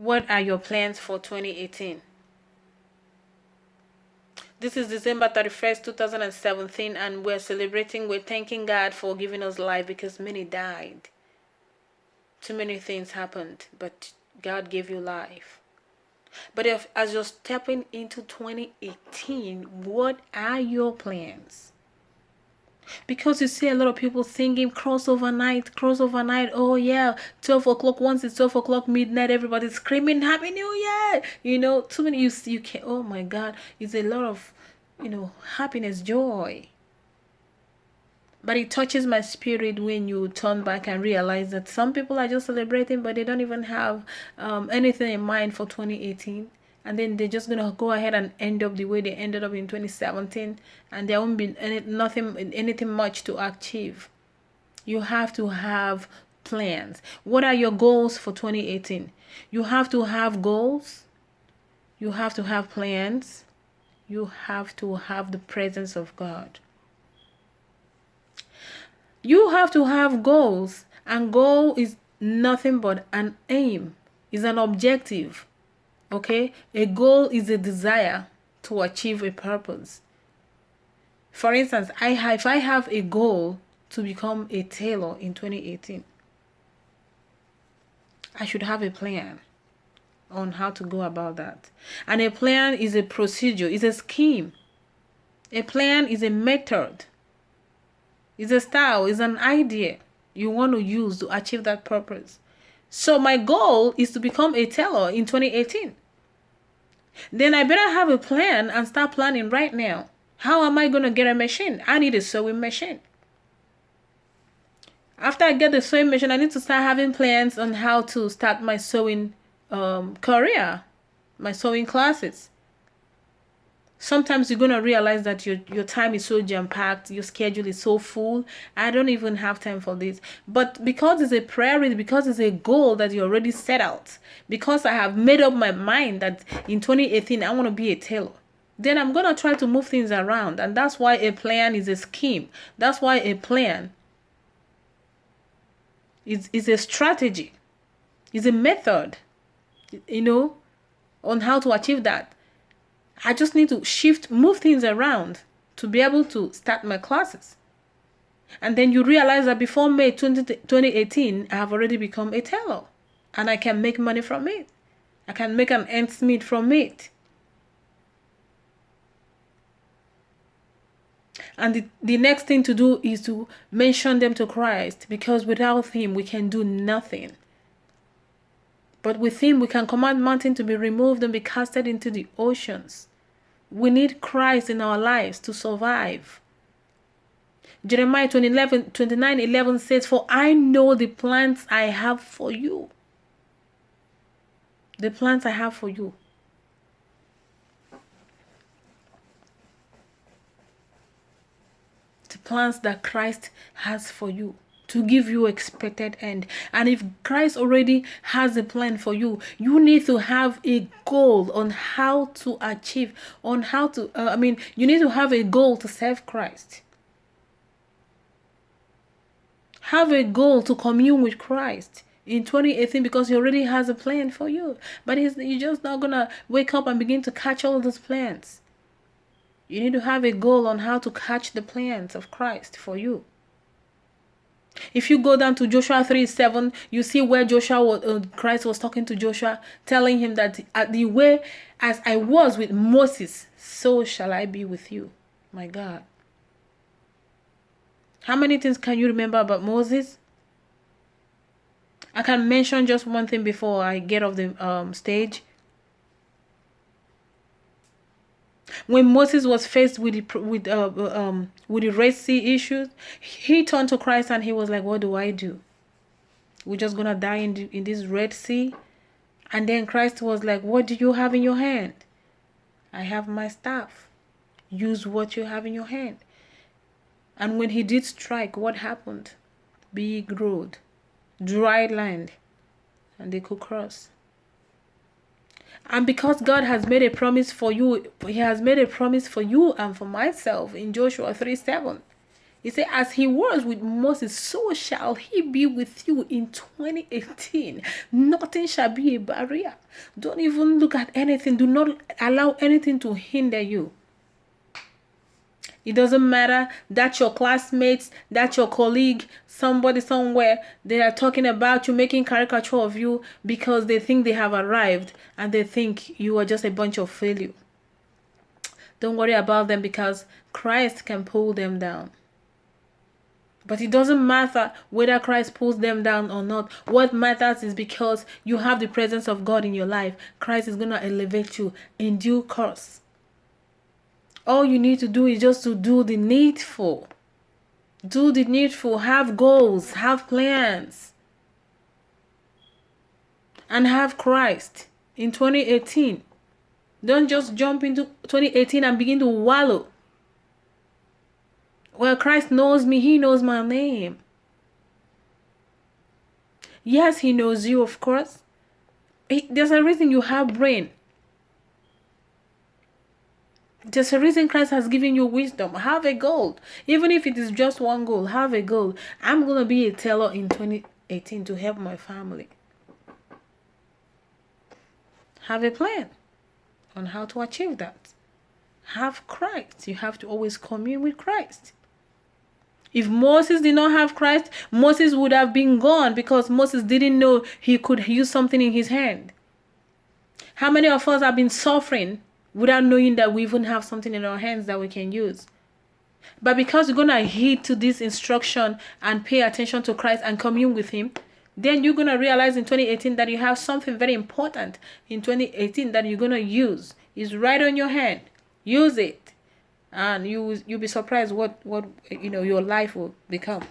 What are your plans for 2018? This is December 31st, 2017, and we're celebrating, we're thanking God for giving us life because many died. Too many things happened, but God gave you life. But as you're stepping into 2018, what are your plans? Because you see a lot of people singing crossover night. Oh yeah, 12 o'clock. Once it's 12 o'clock midnight, everybody's screaming Happy New Year. Too many, you can, oh my God, it's a lot of, happiness, joy. But it touches my spirit when you turn back and realize that some people are just celebrating, but they don't even have anything in mind for 2018. And then they're just gonna go ahead and end up the way they ended up in 2017, and there won't be anything much to achieve. You have to have plans. What are your goals for 2018? You have to have goals. You have to have plans. You have to have the presence of God. You have to have goals, and goal is nothing but an aim, is an objective. Okay, a goal is a desire to achieve a purpose. For instance, if I have a goal to become a tailor in 2018, I should have a plan on how to go about that. And a plan is a procedure, is a scheme. A plan is a method, is a style, is an idea you want to use to achieve that purpose. So my goal is to become a tailor in 2018. Then I better have a plan and start planning right now. How am I going to get a machine? I need a sewing machine. After I get the sewing machine, I need to start having plans on how to start my sewing career, my sewing classes. Sometimes you're going to realize that your time is so jam-packed, your schedule is so full. I don't even have time for this. But because it's a priority, because it's a goal that you already set out, because I have made up my mind that in 2018, I want to be a tailor, then I'm going to try to move things around. And that's why a plan is a scheme. That's why a plan is a strategy, is a method, on how to achieve that. I just need to move things around to be able to start my classes. And then you realize that before May 2018, I have already become a tailor. And I can make money from it. I can make an ends meet from it. And the next thing to do is to mention them to Christ. Because without Him, we can do nothing. But with Him, we can command mountains to be removed and be casted into the oceans. We need Christ in our lives to survive. Jeremiah 29:11 says, "For I know the plans I have for you." The plans I have for you. The plans that Christ has for you, to give you expected end. And if Christ already has a plan for you, you need to have a goal on how to achieve, you need to have a goal to serve Christ. Have a goal to commune with Christ in 2018 because He already has a plan for you. But you're just not going to wake up and begin to catch all those plans. You need to have a goal on how to catch the plans of Christ for you. If you go down to Joshua 3:7, you see where Christ was talking to Joshua, telling him that the way as I was with Moses, so shall I be with you. My God. How many things can you remember about Moses? I can mention just one thing before I get off the stage. When Moses was faced with the Red Sea issues, he turned to Christ and he was like, "What do I do? We're just gonna die in this Red Sea." And then Christ was like, "What do you have in your hand?" "I have my staff." "Use what you have in your hand." And when he did strike, what happened? Big road, dry land, and they could cross. And because God has made a promise for you, He has made a promise for you and for myself in Joshua 3:7. He said, as he was with Moses, so shall he be with you in 2018. Nothing shall be a barrier. Don't even look at anything. Do not allow anything to hinder you. It doesn't matter that your classmates, that your colleague, somebody somewhere, they are talking about you, making caricature of you because they think they have arrived and they think you are just a bunch of failure. Don't worry about them because Christ can pull them down. But it doesn't matter whether Christ pulls them down or not. What matters is because you have the presence of God in your life. Christ is going to elevate you in due course. All you need to do is just to do the needful. Do the needful. Have goals. Have plans. And have Christ in 2018. Don't just jump into 2018 and begin to wallow. Well, Christ knows me. He knows my name. Yes, he knows you, of course. There's a reason you have brain. There's a reason Christ has given you wisdom. Have a goal. Even if it is just one goal, have a goal. I'm going to be a teller in 2018 to help my family. Have a plan on how to achieve that. Have Christ. You have to always commune with Christ. If Moses did not have Christ, Moses would have been gone because Moses didn't know he could use something in his hand. How many of us have been suffering without knowing that we even have something in our hands that we can use? But because you're going to heed to this instruction and pay attention to Christ and commune with him, then you're going to realize in 2018 that you have something very important in 2018 that you're going to use. It's right on your hand. Use it. And you'll be surprised what your life will become.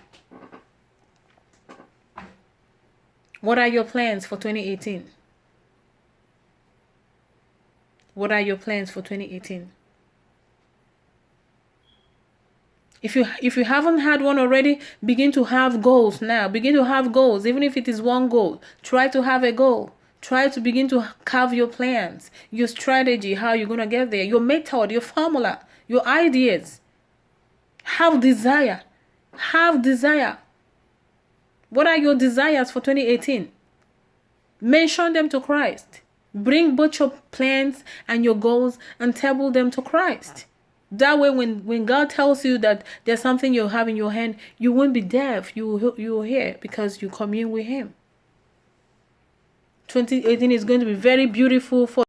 What are your plans for 2018? What are your plans for 2018? If you haven't had one already, begin to have goals now. Begin to have goals, even if it is one goal. Try to have a goal. Try to begin to carve your plans, your strategy, how you're going to get there, your method, your formula, your ideas. Have desire. Have desire. What are your desires for 2018? Mention them to Christ. Bring both your plans and your goals and table them to Christ. That way, when God tells you that there's something you have in your hand, you won't be deaf. You will hear because you commune with him. 2018 is going to be very beautiful for